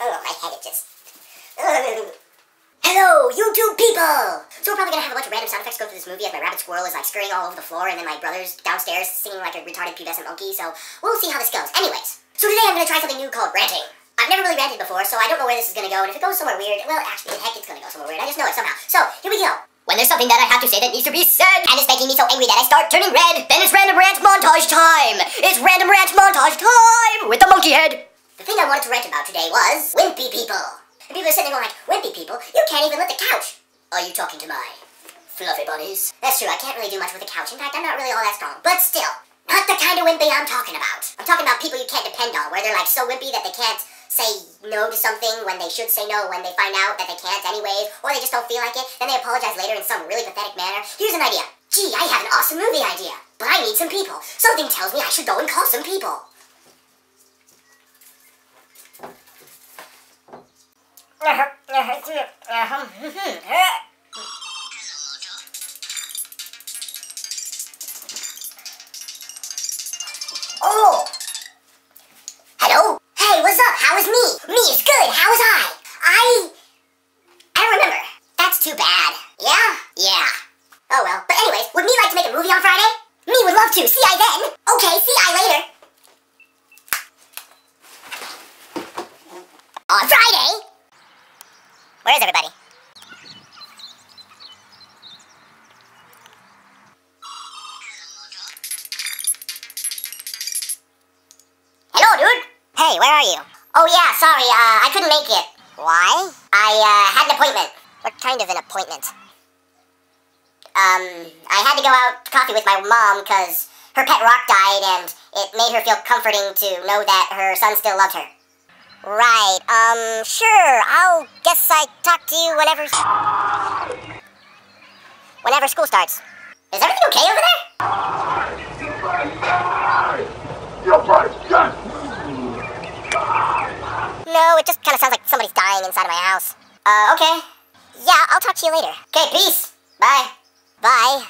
Oh, my head, it just... Hello, YouTube people! So we're probably gonna have a bunch of random sound effects go through this movie as my rabbit squirrel is like scurrying all over the floor, and then my brother's downstairs singing like a retarded pubescent monkey, so we'll see how this goes. Anyways, so today I'm gonna try something new called ranting. I've never really ranted before, so I don't know where this is gonna go, and if it goes somewhere weird, well, actually, heck, it's gonna go somewhere weird. I just know it somehow. So, here we go. When there's something that I have to say that needs to be said, and it's making me so angry that I start turning red, then it's random rant montage time! It's random rant montage time! With the monkey head! The thing I wanted to rant about today was wimpy people. And people are sitting there going like, wimpy people? You can't even lift the couch. Are you talking to my fluffy bunnies? That's true, I can't really do much with a couch. In fact, I'm not really all that strong. But still, not the kind of wimpy I'm talking about. I'm talking about people you can't depend on, where they're like so wimpy that they can't say no to something when they should say no when they find out that they can't anyways, or they just don't feel like it, then they apologize later in some really pathetic manner. Here's an idea. Gee, I have an awesome movie idea, but I need some people. Something tells me I should go and call some people. Oh! Hello? Hey, what's up? How is me? Me is good. How is I don't remember. That's too bad. Yeah? Yeah. Oh well. But anyways, would me like to make a movie on Friday? Me would love to. See I then. Okay, see I later. On Friday? Where is everybody? Hello, dude. Hey, where are you? Oh yeah, sorry, I couldn't make it. Why? I had an appointment. What kind of an appointment? I had to go out to coffee with my mom because her pet rock died and it made her feel comforting to know that her son still loved her. Right, sure, I'll guess I talk to you whenever school starts. Is everything okay over there? No, it just kind of sounds like somebody's dying inside of my house. Okay. Yeah, I'll talk to you later. Okay, peace. Bye. Bye.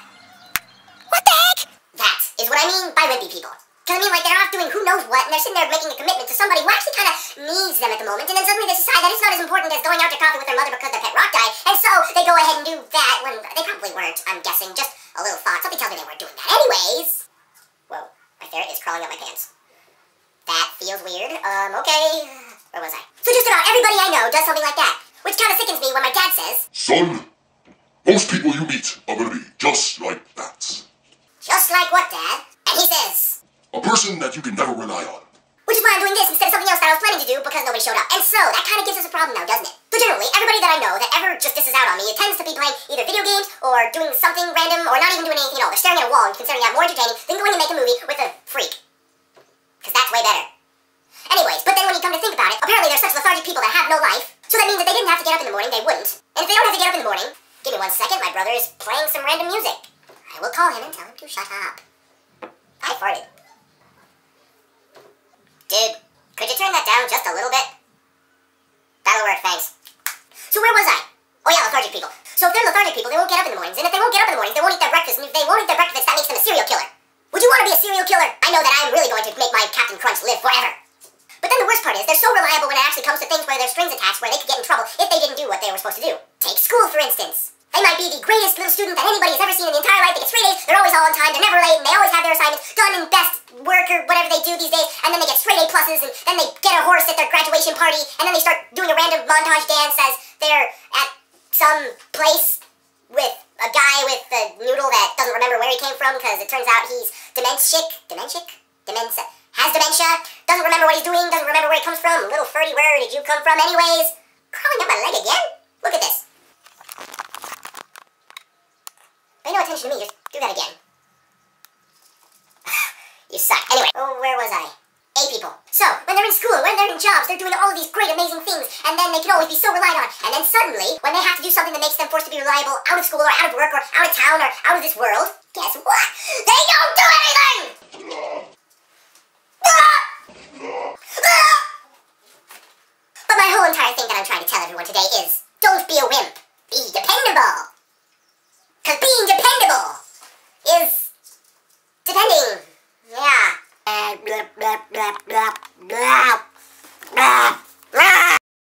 What the heck? That is what I mean by wimpy people. Because I mean, like, they're off doing who knows what, and they're sitting there making a commitment to somebody who actually kind of needs them at the moment, and then suddenly they decide that it's not as important as going out to coffee with their mother because their pet rock died, and so they go ahead and do that when they probably weren't, I'm guessing. Just a little thought. Something tells me they weren't doing that. Anyways. Whoa, my ferret is crawling up my pants. That feels weird. Okay. Where was I? So just about everybody I know does something like that, which kind of sickens me when my dad says, "Son, most people you meet are gonna be just like that." Just like what, Dad? And he says, "A person that you can never rely on." Which is why I'm doing this instead of something else that I was planning to do because nobody showed up. And so, that kind of gives us a problem now, doesn't it? So generally, everybody that I know that ever just disses out on me, it tends to be playing either video games or doing something random or not even doing anything at all. They're staring at a wall and considering that more entertaining than going and make a movie with a freak. Because that's way better. Anyways, but then when you come to think about it, apparently there's such lethargic people that have no life, so that means that they didn't have to get up in the morning, they wouldn't. And if they don't have to get up in the morning, give me 1 second, my brother is playing some random music. I will call him and tell him to shut up. I farted. Dude, could you turn that down just a little bit? That'll work, thanks. So where was I? Oh yeah, lethargic people. So if they're lethargic people, they won't get up in the mornings, and if they won't get up in the mornings, they won't eat their breakfast, and if they won't eat their breakfast, that makes them a serial killer. Would you want to be a serial killer? I know that I'm really going to make my Captain Crunch live forever. But then the worst part is, they're so reliable when it actually comes to things where there's strings attached where they could get in trouble if they didn't do what they were supposed to do. Take school, for instance. They might be the greatest little student that anybody has ever seen in the entire life. They get straight A's, they're always all on time, they're never late, and they always have their assignments done in best work or whatever they do these days, and then they get straight A pluses, and then they get a horse at their graduation party, and then they start doing a random montage dance as they're at some place with a guy with a noodle that doesn't remember where he came from because it turns out he's has dementia, doesn't remember what he's doing, doesn't remember where he comes from. Little Ferdy, where did you come from anyways? Crawling up my leg again? Look at this. Pay no attention to me, just do that again. You suck. Anyway, where was I? A people. So, when they're in school, when they're in jobs, they're doing all of these great, amazing things, and then they can always be so relied on. And then suddenly, when they have to do something that makes them forced to be reliable out of school, or out of work, or out of town, or out of this world, guess what? They don't do anything! But my whole entire thing that I'm trying to tell everyone today is, don't be a wimp. Be dependable. Because being dependable is depending. Yeah. Blah, blah, blah, blah, blah.